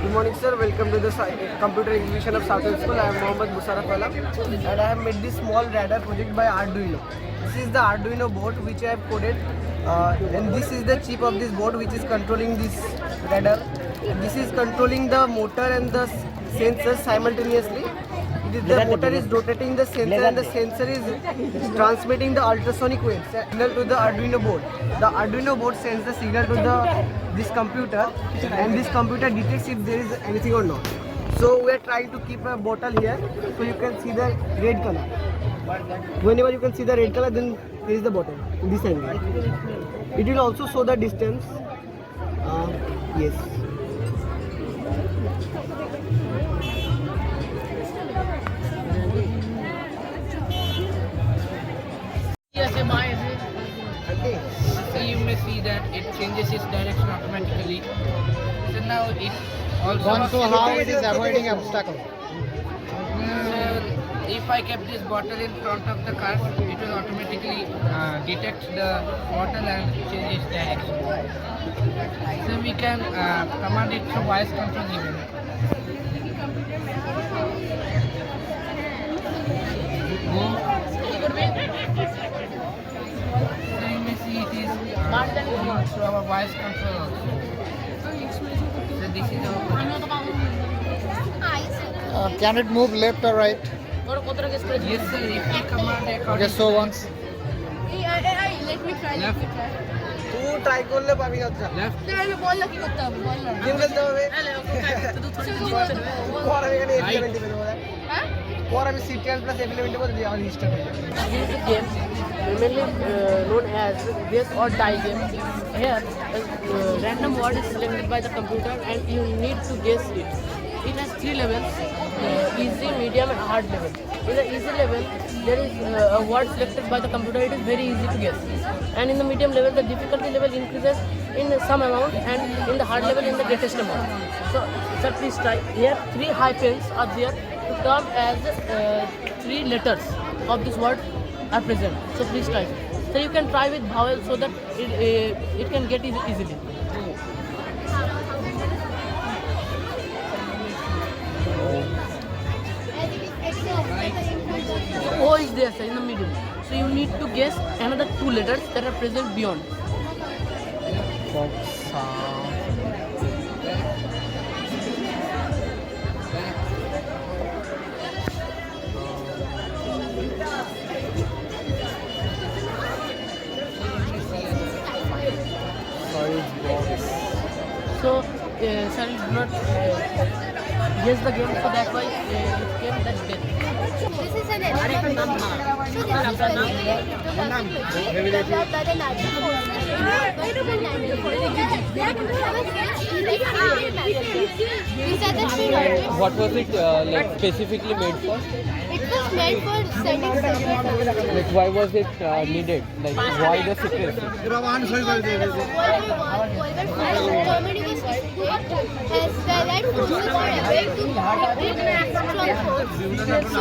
Good morning, sir. Welcome to the computer exhibition of Southern School. I am Mohammad Musarraf Wala, and I have made this small radar project by Arduino. This is the Arduino board which I have coded, and this is the chip of this board which is controlling this radar. And this is controlling the motor and the sensors simultaneously. The motor is rotating the sensor, and the sensor is transmitting the ultrasonic waves signal to the Arduino board. The Arduino board sends the signal to this computer, and this computer detects if there is anything or not. So we are trying to keep a bottle here, so you can see the red color. Whenever you can see the red color, then there is the bottle in this angle. It will also show the distance. Yes. So you may see that it changes its direction automatically. So now it also. So how it is avoiding obstacle? If I kept this bottle in front of the car, it will automatically detect the bottle and change its direction. So we can command it through voice control even. Go. So you may see it is through our voice control also. So this is our. Can it move left or right? Yes sir, if we command according Just so once. Let me try. तू try করলে পাবি না আচ্ছা left. আমি বললা কি করতে হবে বল না গেম খেলতে হবে পর আমি এখানে Right. F11 টিপে দেবো হ্যাঁ পর আমি CTL plus F11 টিপে দিয়ে আমার স্টার্ট হয়ে যাবে This is a game mainly known as guess or die game. Here, a random word is selected by the computer and you need to guess it. It has three levels: easy, medium, and hard level. In the easy level, there is a word selected by the computer. It is very easy to guess. And in the medium level, the difficulty level increases in some amount, and in the hard level, in the greatest amount. So, sir, please try. Here, three hyphens are there to term as three letters of this word are present. So please try. So you can try with vowel so that it can get easily. O is there, sir, in the middle. So you need to guess another two letters that are present beyond. So, sir, you do not guess the game, so that's why it came that death. This is an animal number. So this is a machine developed by the Nazi forces in 1940. These are the three letters. What was it like specifically made for? It was made for sending signals. Like why was it needed? Like why the secrecy? World War Germany was as the Allied forces were afraid to retreat from forts. So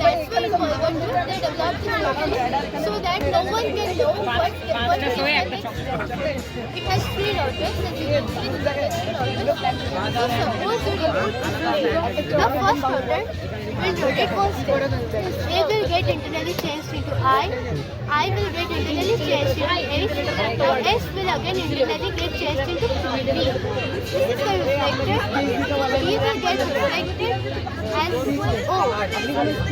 that's why World War II they developed this mechanism so that no one can know what is the next step. It has three routers, as you can see. This is three routers. So suppose you remove the first router will rotate one step. A will get internally changed into I will get internally changed into H, and S will again internally get changed into B. This is the reflector. B will get reflected as O.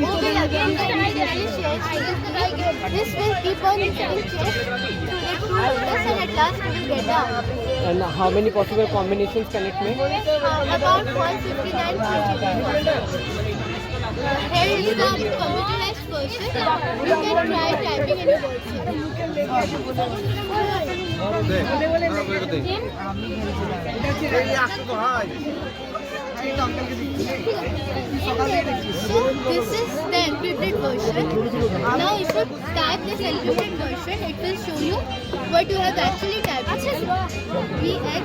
O will again get internally changed. This will keep on getting changed to the two routers, and at last we will get the output. And how many possible combinations can it make? About 159. Here is the computerized version. You can try typing any version. This is the encrypted version. Now if you type this encrypted version, it will show you what you have actually typed. VX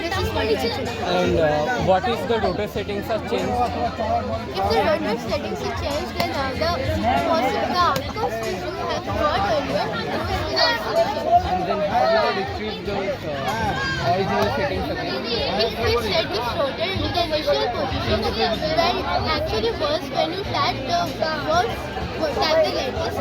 This is what it is. And what is the rotor settings are changed? If the rotor settings are changed, then the outcomes which you have got earlier will also change. And then how do they retrieve those original the settings again? If this set is rotated in the initial position, where it actually was when you tap the walls, tap the lattice,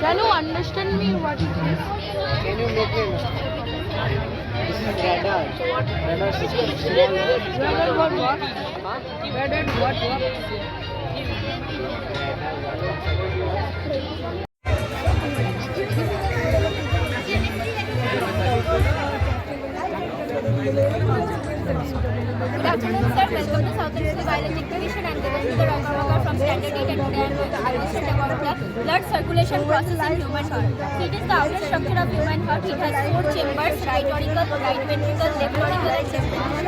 Can you understand me what it is? Can you make me understand? This is radar. Radar system. Radar what? Radar what? Good afternoon, sir. Welcome to Southern School Biology Exhibition. I'm Devendra the Rajmakar from Standard 8, and today I'm going to illustrate about the blood circulation process in human heart. So it is the outer structure of human heart. It has 4 chambers: right auricle, right ventricle, left auricle, and left ventricle.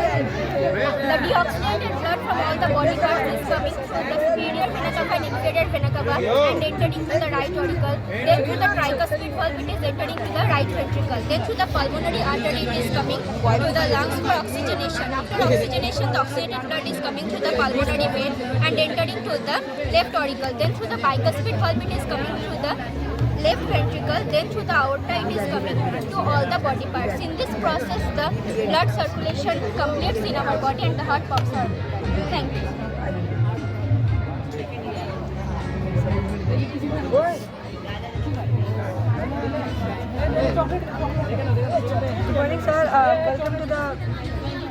The deoxygenated blood from all the body parts is coming through the superior vena cava and inferior vena cava and entering into the right auricle. Then through the tricuspid valve it is entering to the right ventricle. Then through the pulmonary artery it is coming to the lungs for oxygenation. After oxygenation, the oxygenated blood is coming through the pulmonary vein and entering to the left auricle. Then through the bicuspid valve it is coming through the left ventricle. Then through the aorta it is coming to all the body parts. In this process, the blood circulation completes in our body and the heart pumps out. Thank you. Good morning, sir. Welcome to the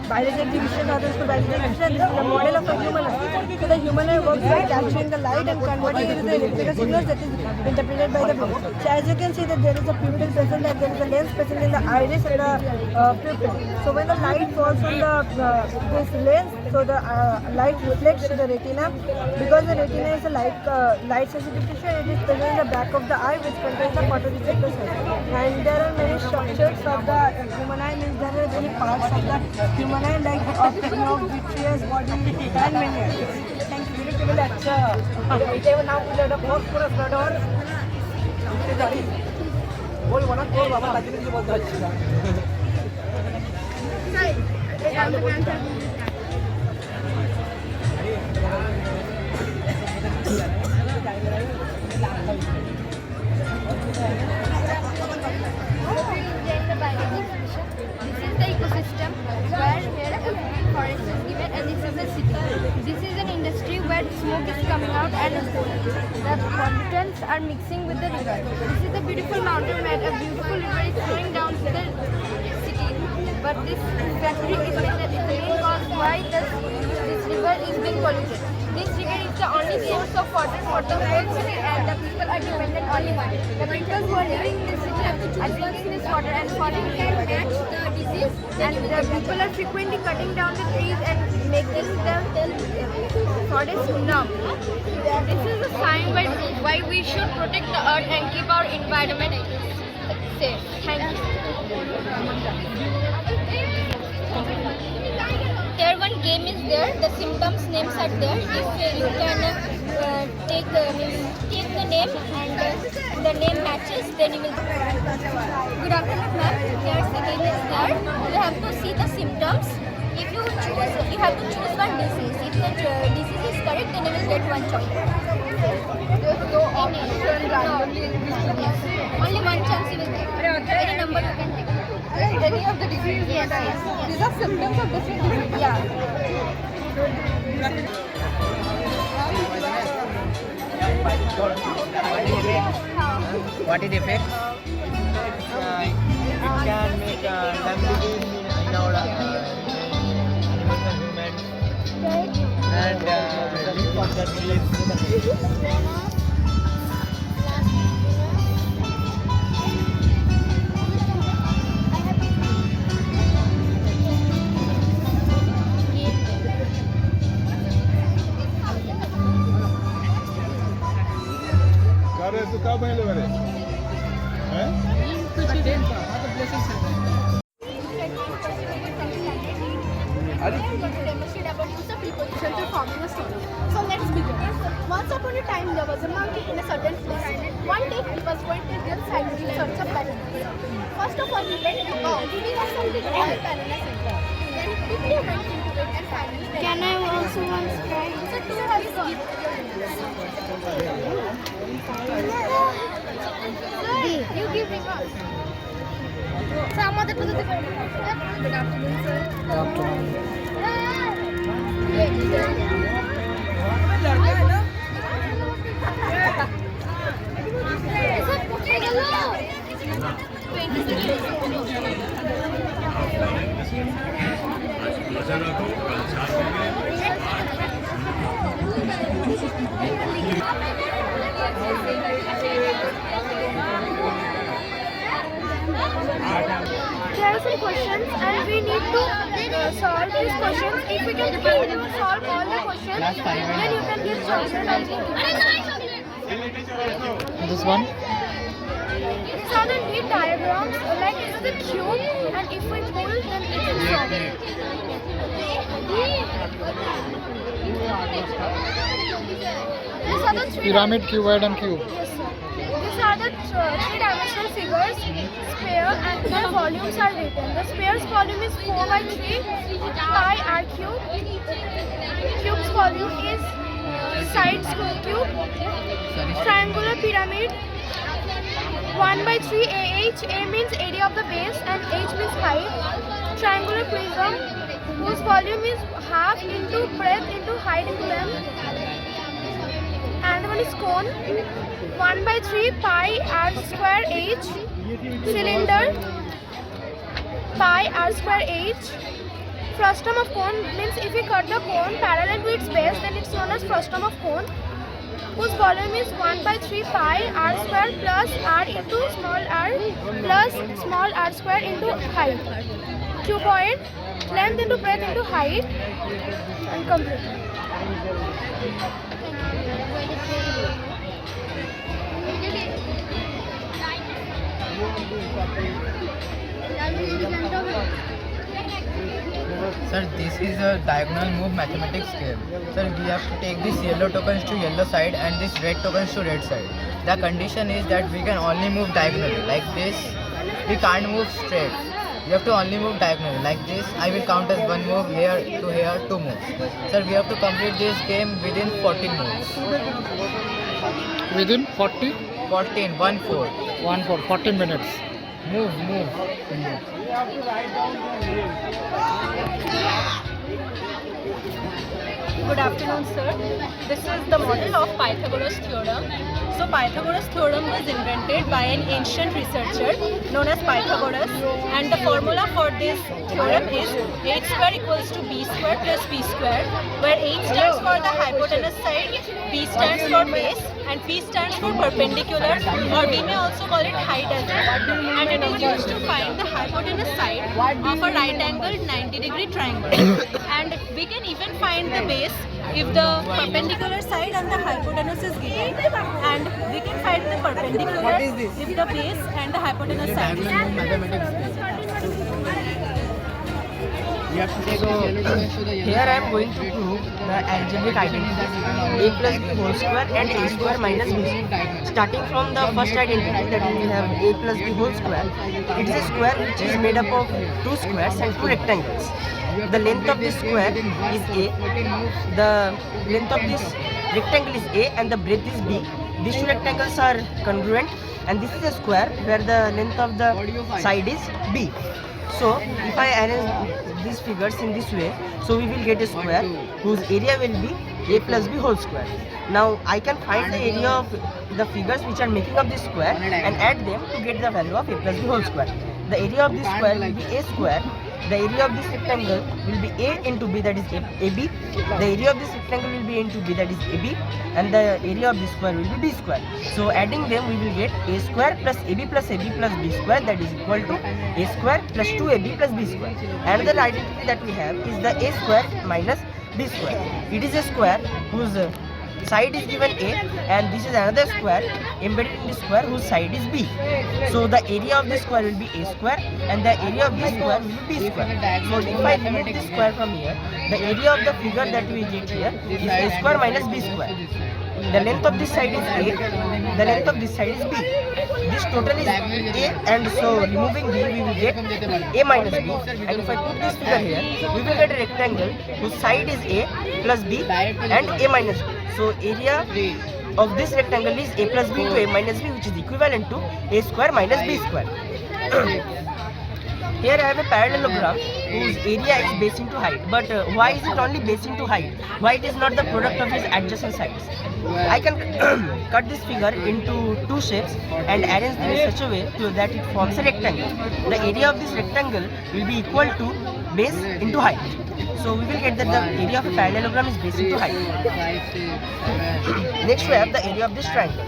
biology exhibition, Southern School Biology Exhibition. This is the model of a human eye. So the human eye works by capturing the light and converting it into the electrical signals that is interpreted by the brain. So as you can see that there is a pupil present and there is a lens present in the iris and the pupil. So when the light falls on this lens, so the light reflects to the retina. Because the retina is a light sensitive tissue, it is present in the back of the eye which contains the photoreceptor cells. And there are many structures of the human eye, means there are many parts of the human eye like the optic nerve, vitreous, body and many others. Thank you. अच्छा इथे नाव कुठलं phosphorus radar बोल म्हणा कोण बाबा राजनीती बोलतो This is the ecosystem where here a forest is given and this is a city. This is an industry where smoke is coming out and the pollutants are mixing with the river. This is a beautiful mountain where a beautiful river is flowing down to the city. But this factory is the main cause why this river is being polluted. This river is the only source of water for the whole city and the people are dependent on it. The people who are living in this city are drinking this water and falling can catch the disease, and the people are frequently cutting down the trees and making the forest numb. This is a sign by why we should protect the earth and keep our environment safe. Thank you. Here one game is there. The symptoms names are there. If you can take the name and the name matches, then you will. Good afternoon, ma'am. Here's the game is there. You have to see the symptoms. If you choose, you have to choose one disease. If the disease is correct, then you will get one chocolate. So option randomly. Only one chance you will get. Any number you can take. Any of the diseases? Yes, yes. These are symptoms of different diseases? Yeah. What is the effect? It can make diabetes in our animals and humans, and that relieves demonstrate about use of preposition to forming a story. So let's begin. Once upon a time, there was a monkey in a certain place. One day, he was going to real side in search of bananas. First of all, he went to the he was something called banana center. Then he quickly went into it and finally. Can I also once try? So two has gone. You give me first. So, I'm going to do the good afternoon, sir. Good afternoon. There are some questions and we need to solve these questions. If we can solve all the questions, then you can give chocolate. This one? These are the neat diagrams, like this is a cube and if we pull then it is solid. These are the Pyramid, cuboid and cube. Yes, sir. These are the three-dimensional figures, sphere, and their volumes are written. The sphere's volume is 4 by 3 pi r cube. Cube's volume is side square cube. Triangular pyramid 1 by 3 ah. A means area of the base and h means height. Triangular prism whose volume is half into breadth into height into length. And one is cone 1 by 3 pi r square h. Cylinder pi r square h. Frustum of cone means if we cut the cone parallel to its base, then it's known as frustum of cone, whose volume is 1 by 3 pi r square plus r into small r plus small r square into height. Cuboid, length into breadth into height, and complete. Sir, this is a diagonal move mathematics game. Sir, we have to take these yellow tokens to yellow side and these red tokens to red side. The condition is that we can only move diagonally. Like this, we can't move straight. We have to only move diagonally. Like this, I will count as one move, here to here, 2 moves. Sir, we have to complete this game within 14 moves. Within 40? 14, 1, 4. 1 for 14 minutes. Move. Good afternoon, sir. This is the model of Pythagoras theorem. So Pythagoras theorem was invented by an ancient researcher known as Pythagoras, and the formula for this theorem is h square equals to b square plus b square, where h stands for the hypotenuse side, b stands for base, and p stands for perpendicular, or we may also call it height as well. And it is used to find the hypotenuse side of a right angled 90-degree triangle. And we can even find the base if the perpendicular side and the hypotenuse is given, and we can find the perpendicular if the base and the hypotenuse side is given. Here I am going to prove the algebraic identity a plus b whole square and a square minus b. Starting from the first identity, that we have a plus b whole square. It is a square which is made up of 2 squares and 2 rectangles. The length of this square is a, the length of this rectangle is a, and the breadth is b. These 2 rectangles are congruent, and this is a square where the length of the side is b. So if I arrange these figures in this way, so we will get a square whose area will be a plus b whole square. Now I can find the area of the figures which are making up this square and add them to get the value of a plus b whole square. The area of this square will be a square. The area of this rectangle will be a into b, that is ab. The area of this rectangle will be into b, that is ab, and the area of this square will be b square. So adding them, we will get a square plus ab plus b square, that is equal to a square plus 2ab plus b square. Another identity that we have is the a square minus b square. It is a square whose side is given A, and this is another square embedded in the square whose side is B. So the area of this square will be A square, and the area of this square will be B square. So if I remove this square from here, the area of the figure that we get here is A square minus B square. The length of this side is A, the length of this side is B. This total is A, and so removing B we will get A minus B, and if I put this figure here, we will get a rectangle whose side is A plus B and A minus B. So area of this rectangle is A plus B to A minus B, which is equivalent to A square minus B square. Here I have a parallelogram whose area is base into height. But why is it only base into height? Why it is not the product of its adjacent sides? I can cut this figure into two shapes and arrange them in such a way that it forms a rectangle. The area of this rectangle will be equal to base into height. So we will get that the area of a parallelogram is base into height. Next we have the area of this triangle.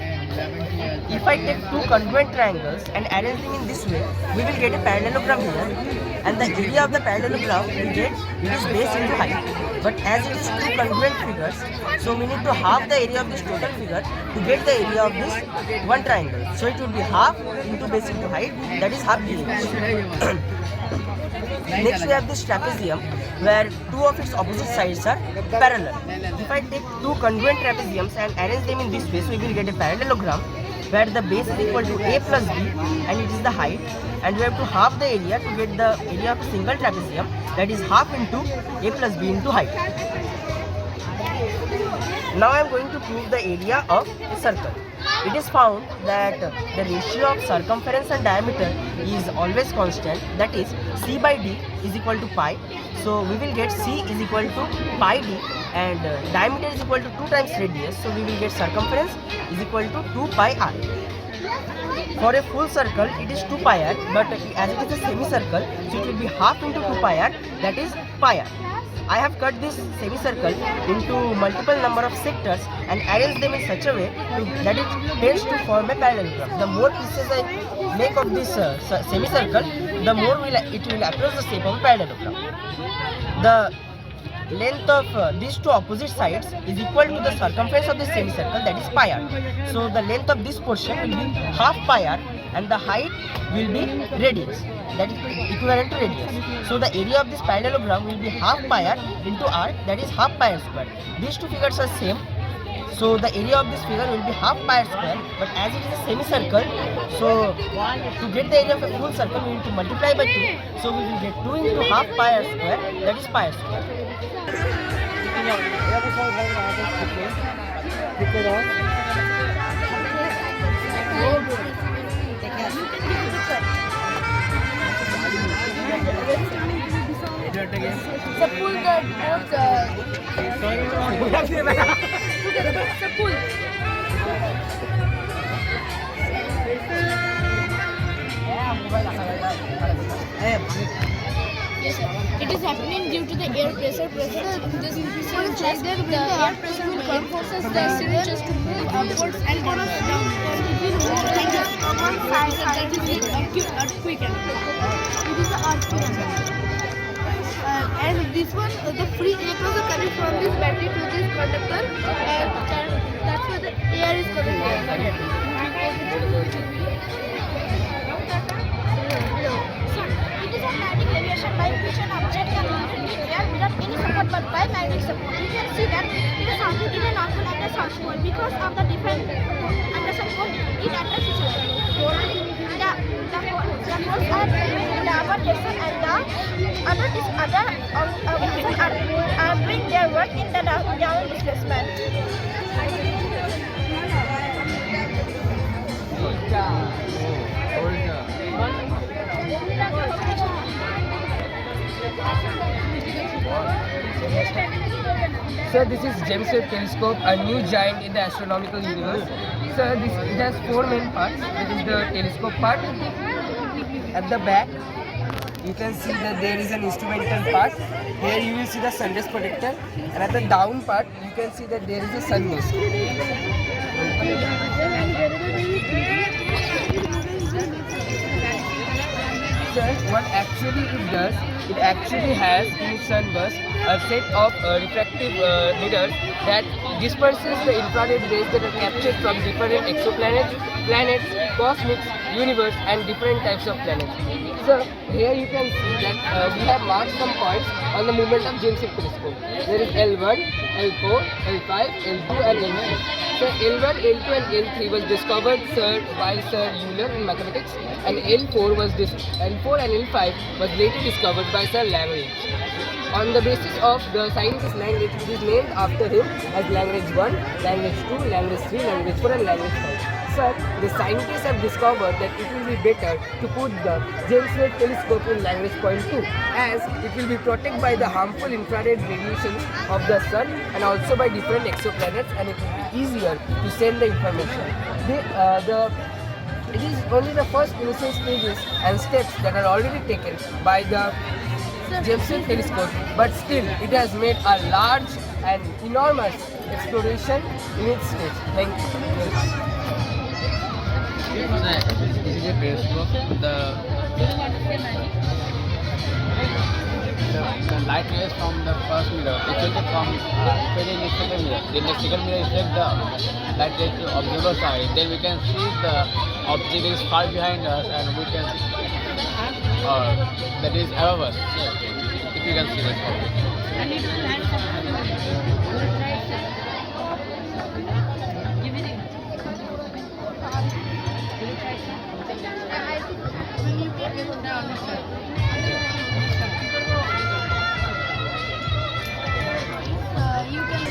If I take two congruent triangles and arrange them in this way, we will get a parallelogram here, and the area of the parallelogram we get it is base into height. But as it is two congruent figures, so we need to half the area of this total figure to get the area of this one triangle. So it would be half into base into height, that is half the area. Next we have this trapezium, where two of its opposite sides are parallel. If I take two congruent trapeziums and arrange them in this way, so we will get a parallelogram where the base is equal to A plus B and it is the height, and we have to half the area to get the area of a single trapezium, that is half into A plus B into height. Now I am going to prove the area of a circle. It is found that the ratio of circumference and diameter is always constant, that is C by D is equal to pi. So we will get C is equal to pi D, and diameter is equal to 2 times radius. So we will get circumference is equal to 2 pi r. For a full circle it is 2 pi r, but as it is a semicircle, so it will be half into 2 pi r, that is pi r. I have cut this semicircle into multiple number of sectors and arranged them in such a way that it tends to form a parallelogram. The more pieces I make of this semicircle, the more it will approach the shape of a parallelogram. The length of these two opposite sides is equal to the circumference of the semicircle, that is pi r. So the length of this portion will be half pi r, and the height will be radius, that is equivalent to radius. So the area of this parallelogram will be half pi r into r, that is half pi r square. These two figures are same, so the area of this figure will be half pi r square, but as it is a semicircle, so to get the area of a full circle we need to multiply by 2, so we will get 2 into half pi r square, that is pi r square. So pull the both so pull. Yes, sir. It is happening due to the air pressure. This increases like that the air pressure will forces the cylinders to move upwards and down. One side, that is the earthquake. It is the earthquake. And this one, the free air pressure coming from this battery to this conductor, and that's why the air is coming here. It is a static aviation by which an object can move in the air without any support but by magnetic support. You can see that it is sounding in a northern and a south pole because of the different Anderson pole. It attracts each other. The poles are in the upper direction and the other are doing their work in the downward displacement. So this is James Webb Telescope, a new giant in the astronomical universe. So it has 4 main parts. This is the telescope part. At the back, you can see that there is an instrumental part. Here you will see the sunrays protector, and at the down part, you can see that there is a sun mask. So sir, what actually it does, it actually has in its sunburst a set of refractive mirrors that disperses the infrared rays that are captured from different exoplanets, planets, cosmic universe and different types of planets. So here you can see that we have marked some points on the movement of James Webb Telescope. There is L1, L4, L5, L2 and L3. So L1, L2 and L3 was discovered by Sir Euler in mathematics, and L4 and L5 was later discovered by Sir Lagrange. On the basis of the scientist Lagrange, it is named after him as Lagrange 1, Lagrange 2, Lagrange 3, Lagrange 4 and Lagrange 5. Sir, the scientists have discovered that it will be better to put the James Webb Telescope in Lagrange point 2, as it will be protected by the harmful infrared radiations of the sun and also by different exoplanets, and it will be easier to send the information. It is only the first initial stages and steps that are already taken by the James Webb Telescope, but still it has made a large and enormous exploration in its stage. Thank you. This is a telescope. The light rays from the first mirror reflected from in the second mirror. Then the second mirror reflects the light rays to observer side. Then we can see the object is far behind us, and we can that is above us. Yeah. If you can see that object. You can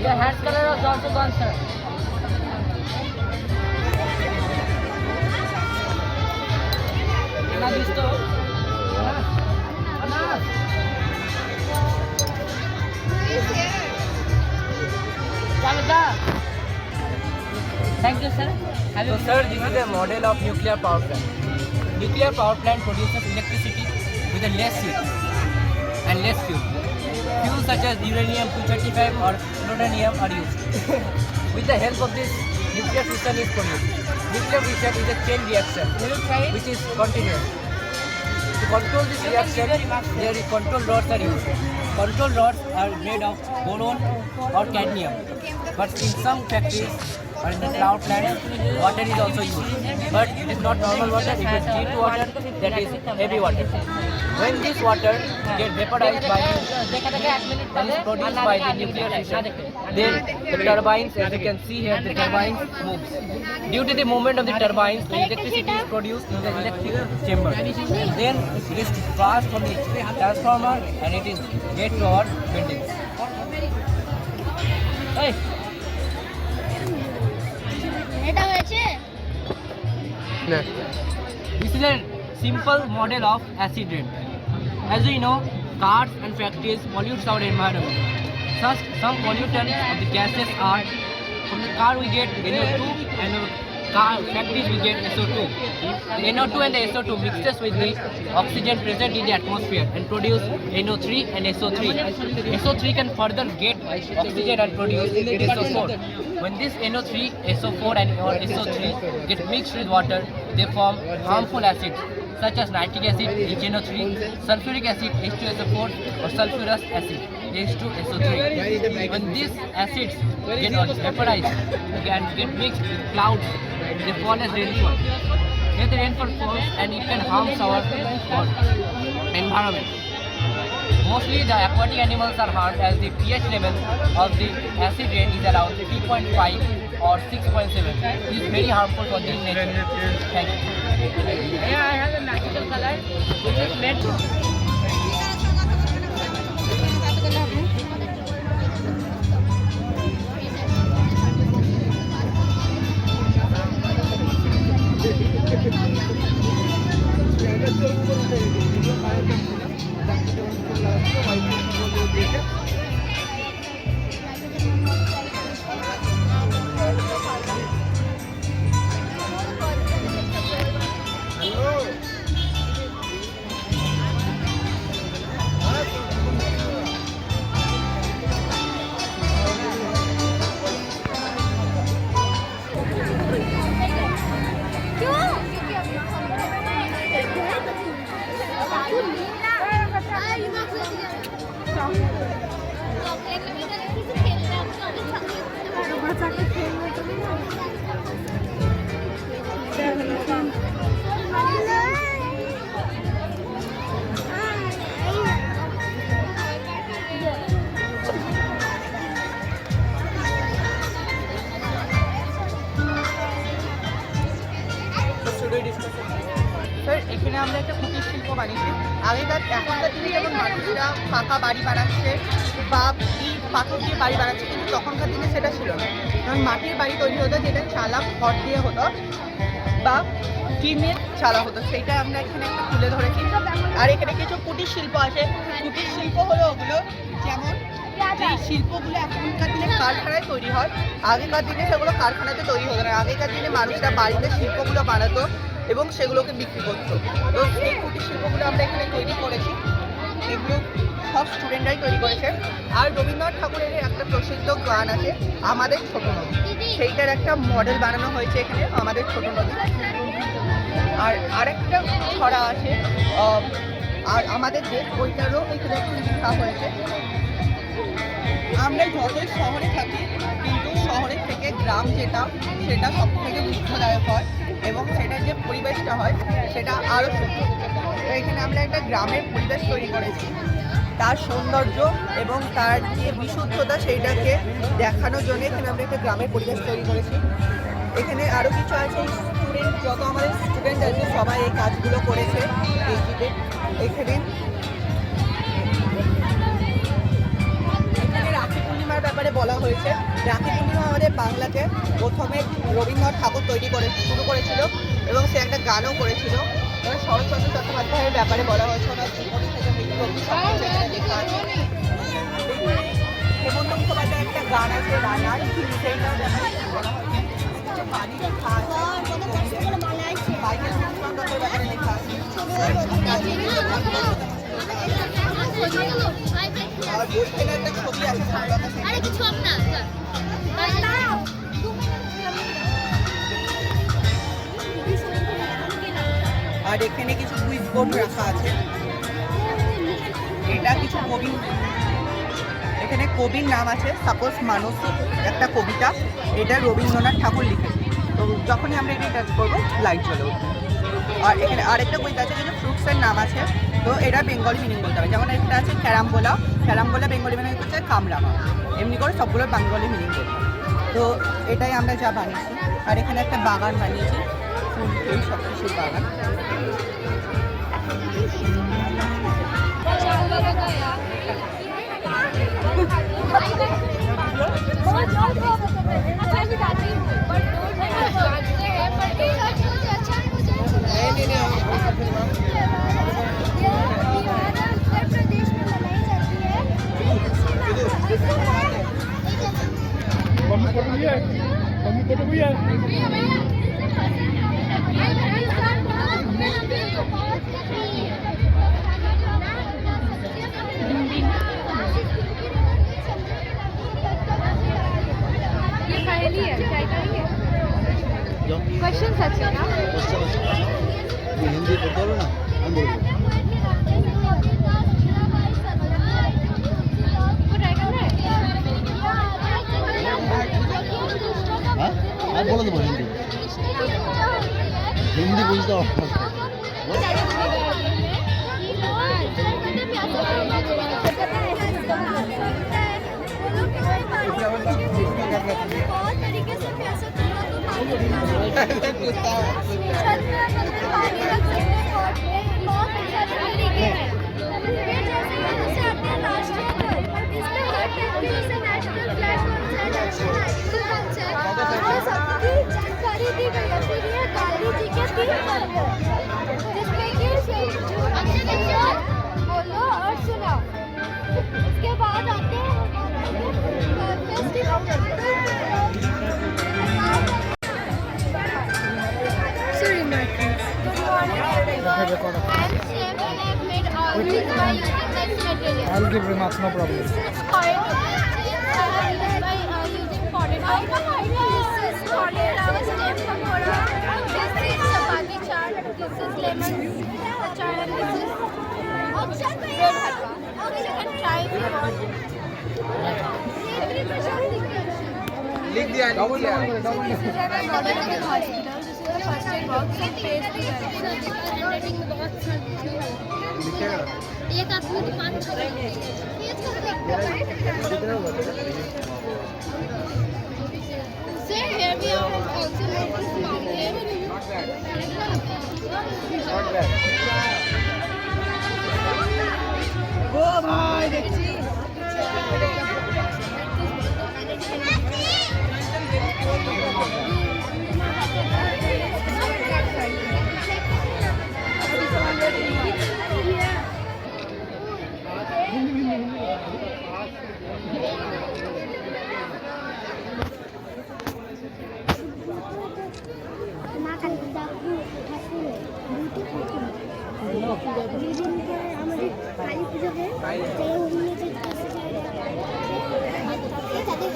Your hat color is also gone, sir. Thank you, sir. So, sir, this is a model of nuclear power plant. Nuclear power plant produces electricity with a less heat and less fuel. Fuels such as uranium-235 or plutonium are used. With the help of this, nuclear fission is produced. Nuclear fission is a chain reaction which is continuous. To control this reaction, there is control rods are used. Control rods are made of boron or cadmium. But in some factories or in the power plant, water is also used. But it is not normal water, it is heat water, that is heavy water. When this water gets vaporized by and is produced by the nuclear fission, then the turbines, as you can see here, the turbines moves. Due to the movement of the turbines, the electricity is produced in the electric chamber. Then it is passed from the transformer and it is get to our buildings. Hey. This is a simple model of acid rain. As we know, cars and factories pollute our environment. Thus, some pollutants of the gases are, from the car we get NO2 and factories we get SO2. The NO2 and the SO2 mixes with the oxygen present in the atmosphere and produce NO3 and SO3. SO3 can further get oxygen and produce SO4. When this NO3, SO4 and or SO3 get mixed with water, they form harmful acids such as nitric acid, HNO3, sulfuric acid, H2SO4 or sulfurous acid, H2SO3. When these acids get vaporized and get mixed with clouds, they fall as rainfall. Here the rainfall falls and it can harm our environment. Mostly the aquatic animals are harmed as the pH level of the acid rain is around 3.5 or 6.7. It is very harmful for the nature. Thank you. Here I have a magical color which is made sir এখানে আমরা একটা কুটির শিল্প বানিয়েছি। এখনকার দিনে যেমন মানুষরা পাকা বাড়ি বানাচ্ছে বা ইট পাথর দিয়ে বাড়ি বানাচ্ছে, কিন্তু তখনকার দিনে সেটা ছিল না। কারণ মাটির বাড়ি তৈরি হতো, যেটা চালা খড় দিয়ে হতো বা টিনের চালা হতো, সেইটা আমরা এখানে একটা তুলে ধরেছি। আর এখানে কিছু কুটির শিল্প আছে। কুটির শিল্প হলো ওগুলো যেমন যে শিল্পগুলো এখনকার দিনে কারখানায় তৈরি হয়, আগেকার দিনে সেগুলো কারখানাতে তৈরি হতো না। আগেকার দিনে মানুষরা বাড়িতে শিল্পগুলো বানাতো এবং সেগুলোকে বিক্রি করতো। তো সেই কুটির শিল্পগুলো আমরা এখানে তৈরি করেছি। এগুলো সব স্টুডেন্টরাই তৈরি করেছে। আর রবীন্দ্রনাথ ঠাকুরের একটা প্রসিদ্ধ গান আছে আমাদের ছোট নদী, সেইটার একটা মডেল বানানো হয়েছে এখানে, আমাদের ছোট নদী। আর আরেকটা ছড়া আছে আর আমাদের দেশ, ওইটারও এখানে একটু লেখা হয়েছে। আমরা যতই শহরে থাকি, কিন্তু শহরের থেকে গ্রাম যেটা, সেটা সব থেকে মুগ্ধদায়ক হয় এবং সেটার যে পরিবেশটা হয় সেটা আরও সুন্দর। তো এখানে আমরা একটা গ্রামের পরিবেশ তৈরি করেছি, তার সৌন্দর্য এবং তার যে বিশুদ্ধতা সেইটাকে দেখানোর জন্য এখানে আমরা একটা গ্রামের পরিবেশ তৈরি করেছি। এখানে আরও কিছু আছে, স্টুডেন্ট যত আমাদের স্টুডেন্ট আছে সবাই এই কাজগুলো করেছে। এখানে রাখি পূর্ণিমার ব্যাপারে বলা হয়েছে। রাখি পূর্ণিমা আমাদের বাংলাতে প্রথমে রবীন্দ্রনাথ ঠাকুর শুরু করেছিল এবং সে একটা গানও করেছিল। এবার শরৎচন্দ্র চট্টোপাধ্যায়ের ব্যাপারে বলা হয়েছে, ওনার জীবনী থেকে মৃত্যু অবধি সব কিছু এখানে লেখা আছে। হেমন্ত মুখোপাধ্যায়ের একটা গান আছে রানার, সেইটার ব্যাপারে বলা হয়েছে। বাড়ি লেখা আছে, বাইকেল দত্তের ব্যাপারে লেখা আছে। আর বইখানে একটা ছবি আছে। আর এখানে কিছু কুইজ বোর্ড রাখা আছে। এটা কিছু কবি, এখানে কবির নাম আছে। সাপোজ মানস একটা কবিতা, এটা রবীন্দ্রনাথ ঠাকুর লিখে। তো যখনই আমরা এটা টাচ করবো লাইট জ্বলে উঠবে। আর এখানে আরেকটা কবিতা আছে যেটা ফ্রুটসের নাম আছে, তো এটা বেঙ্গলি মিনিং বলতে হবে। যেমন একটা আছে ক্যারামবোলা, ক্যারামবোলা বেঙ্গলি মিনিং হচ্ছে কামরামা। এমনি করে সবগুলোর বেঙ্গলি মিনিং বলতে হবে। তো এটাই আমরা যা বানিয়েছি। আর এখানে একটা বাগান বানিয়েছি, ফুল ফুল সব কিছুর বাগান। क्वेश्चंस अच्छे ना हिंदी बोलते हो ना, हम बोलते हाँ आप बोलो तो बोलो हिंदी हिंदी बुझते हो बहुत तरीके से प्यासा जानकारी दी गई है। फिर ये गांधी जी के 3 पर्व जिसमें कि बोलो और सुनाओ। उसके बाद आते हैं I'll give remarks, no problem. It's called by using potted oil. This is potted our stem pakora. This is chapati chaat. This is lemon chaat. And this is bread halwa. लिख दिया लिख दिया This is a model of a hospital. This is the first aid box and phase 2 handwriting बहुत लिखेगा एक आदमी तो 5-6 Sir, here we are also noticed mountain. not bad ओ भाई देखिए আমাদের কালী পুজো হয় সেই উন্নতির কাছে তাদের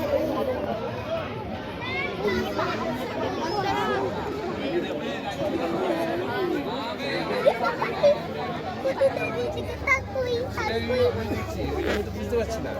বুঝতে পারছি না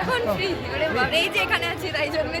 এখন ফ্রি এই যে এখানে আছি তাই জন্য